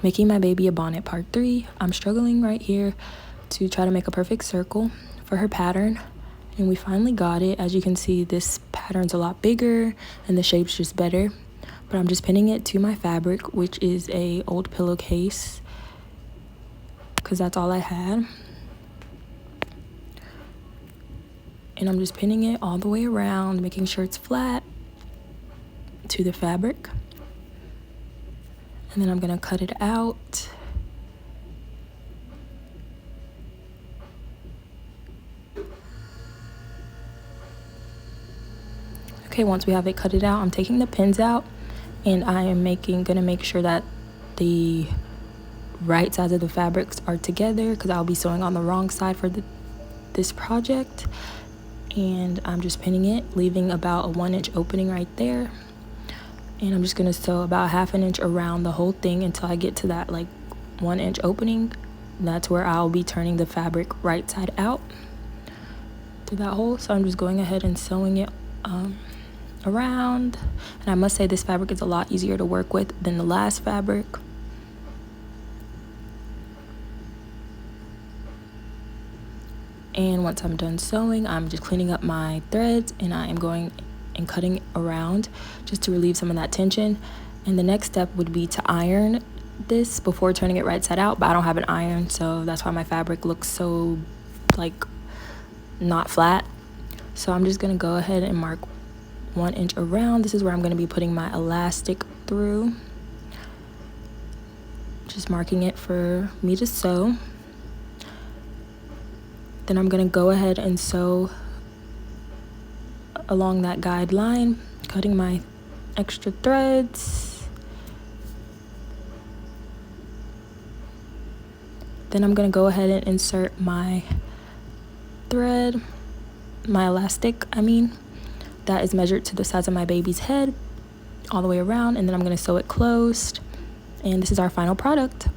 Making my baby a bonnet part 3. I'm struggling right here to try to make a perfect circle for her pattern, and we finally got it. As you can see, this pattern's a lot bigger and the shape's just better, but I'm just pinning it to my fabric, which is a old pillowcase, because that's all I had. And I'm just pinning it all the way around, making sure it's flat to the fabric. And then I'm gonna cut it out. Okay, once we have it cut it out, I'm taking the pins out, and I am gonna make sure that the right sides of the fabrics are together, because I'll be sewing on the wrong side for this project. And I'm just pinning it, leaving about a 1-inch opening right there. And I'm just gonna sew about 1/2 inch around the whole thing until I get to that like 1-inch opening. That's where I'll be turning the fabric right side out through that hole. So I'm just going ahead and sewing it around. And I must say, this fabric is a lot easier to work with than the last fabric. And once I'm done sewing, I'm just cleaning up my threads, and I am going and cutting around just to relieve some of that tension. And the next step would be to iron this before turning it right side out, but I don't have an iron, so that's why my fabric looks so like not flat. So I'm just gonna go ahead and mark 1 inch around. This is where I'm gonna be putting my elastic through, just marking it for me to sew. Then I'm gonna go ahead and sew along that guideline, cutting my extra threads. Then I'm gonna go ahead and insert my thread, my elastic, that is measured to the size of my baby's head all the way around, and then I'm gonna sew it closed. And this is our final product.